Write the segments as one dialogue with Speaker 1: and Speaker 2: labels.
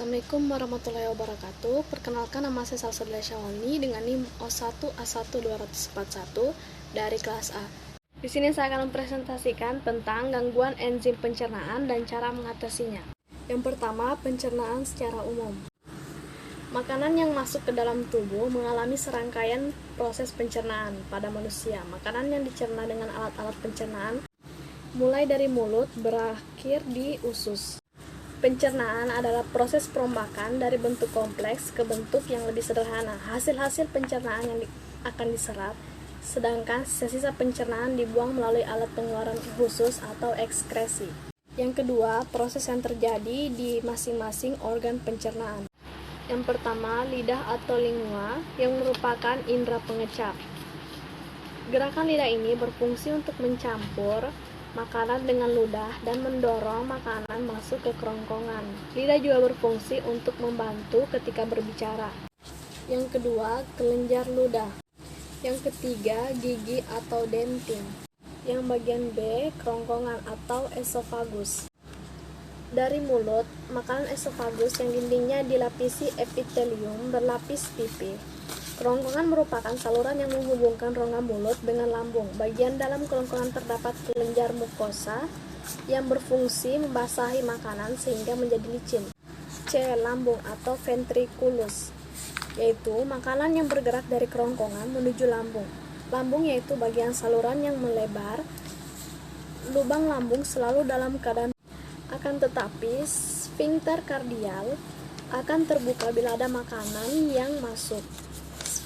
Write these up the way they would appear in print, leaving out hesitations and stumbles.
Speaker 1: Assalamualaikum warahmatullahi wabarakatuh. Perkenalkan, nama saya Salsabila Syawalni dengan NIM O1A12441 dari kelas A. Di sini saya akan mempresentasikan tentang gangguan enzim pencernaan dan cara mengatasinya. Yang pertama, pencernaan secara umum. Makanan yang masuk ke dalam tubuh mengalami serangkaian proses pencernaan pada manusia. Makanan yang dicerna dengan alat-alat pencernaan mulai dari mulut berakhir di usus. Pencernaan adalah proses perombakan dari bentuk kompleks ke bentuk yang lebih sederhana. Hasil-hasil pencernaan yang akan diserap, sedangkan sisa-sisa pencernaan dibuang melalui alat pengeluaran khusus atau ekskresi. Yang kedua, proses yang terjadi di masing-masing organ pencernaan. Yang pertama, lidah atau lingua yang merupakan indera pengecap. Gerakan lidah ini berfungsi untuk mencampur makanan dengan ludah dan mendorong makanan masuk ke kerongkongan. Lidah juga berfungsi untuk membantu ketika berbicara. Yang kedua, kelenjar ludah. Yang ketiga, gigi atau dentin. Yang bagian B, kerongkongan atau esofagus. Dari mulut, makanan esofagus yang dindingnya dilapisi epitelium berlapis pipi. Kerongkongan merupakan saluran yang menghubungkan rongga mulut dengan lambung. Bagian dalam kerongkongan terdapat kelenjar mukosa yang berfungsi membasahi makanan sehingga menjadi licin. C. Lambung atau ventriculus, yaitu makanan yang bergerak dari kerongkongan menuju lambung. Lambung yaitu bagian saluran yang melebar. Lubang lambung selalu dalam keadaan, akan tetapi sfinkter kardial akan terbuka bila ada makanan yang masuk.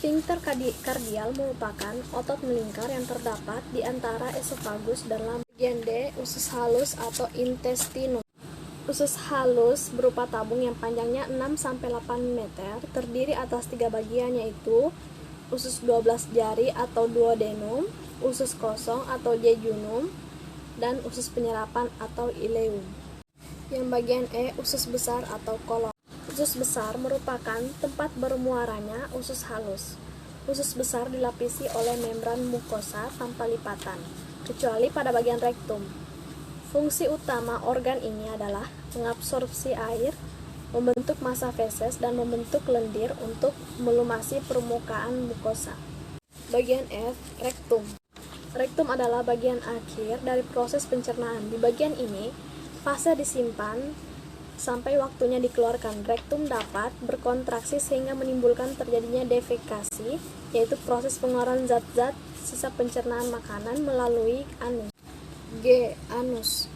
Speaker 1: Sfinkter kardial merupakan otot melingkar yang terdapat di antara esofagus dan lambung. Bagian D, usus halus atau intestinum. Usus halus berupa tabung yang panjangnya 6-8 meter, terdiri atas 3 bagian, yaitu usus 12 jari atau duodenum, usus kosong atau jejunum, dan usus penyerapan atau ileum. Yang bagian E, usus besar atau kolon. Usus besar merupakan tempat bermuaranya usus halus. Usus besar dilapisi oleh membran mukosa tanpa lipatan, kecuali pada bagian rektum. Fungsi utama organ ini adalah mengabsorpsi air, membentuk massa feses, dan membentuk lendir untuk melumasi permukaan mukosa. Bagian F, rektum. Rektum adalah bagian akhir dari proses pencernaan. Di bagian ini, fase disimpan sampai waktunya dikeluarkan. Rektum dapat berkontraksi sehingga menimbulkan terjadinya defekasi, yaitu proses pengeluaran zat-zat sisa pencernaan makanan melalui anus. G. Anus.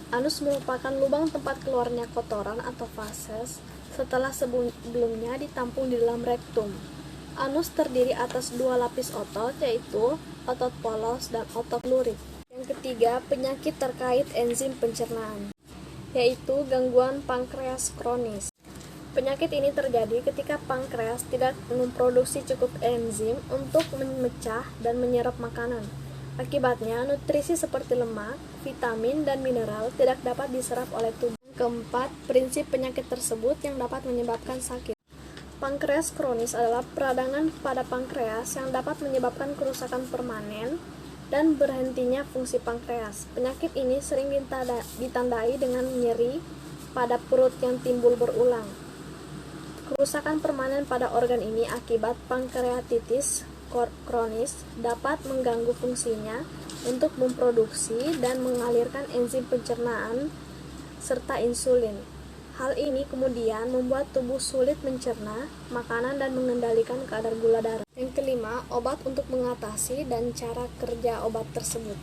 Speaker 1: Anus merupakan lubang tempat keluarnya kotoran atau feses setelah sebelumnya ditampung di dalam rektum. Anus terdiri atas 2 lapis otot, yaitu otot polos dan otot lurik. Yang ketiga, penyakit terkait enzim pencernaan, yaitu gangguan pankreas kronis. Penyakit ini terjadi ketika pankreas tidak memproduksi cukup enzim untuk memecah dan menyerap makanan. Akibatnya, nutrisi seperti lemak, vitamin, dan mineral tidak dapat diserap oleh tubuh. Keempat, prinsip penyakit tersebut yang dapat menyebabkan sakit. Pankreas kronis adalah peradangan pada pankreas yang dapat menyebabkan kerusakan permanen dan berhentinya fungsi pankreas. Penyakit ini sering ditandai dengan nyeri pada perut yang timbul berulang. Kerusakan permanen pada organ ini akibat pankreatitis kronis dapat mengganggu fungsinya untuk memproduksi dan mengalirkan enzim pencernaan serta insulin. Hal ini kemudian membuat tubuh sulit mencerna makanan dan mengendalikan kadar gula darah. Yang kelima, obat untuk mengatasi dan cara kerja obat tersebut.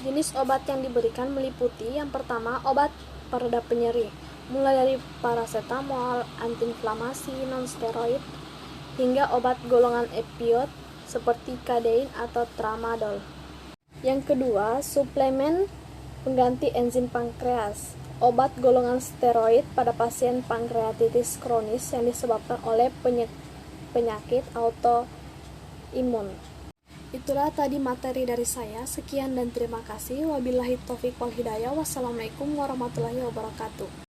Speaker 1: Jenis obat yang diberikan meliputi yang pertama, obat peredam penyeri, mulai dari paracetamol, antiinflamasi, non-steroid, hingga obat golongan opioid seperti kadein atau tramadol. Yang kedua, suplemen pengganti enzim pankreas. Obat golongan steroid pada pasien pankreatitis kronis yang disebabkan oleh penyakit autoimun. Itulah tadi materi dari saya. Sekian dan terima kasih. Wabillahi taufiq wal hidayah. Wassalamualaikum warahmatullahi wabarakatuh.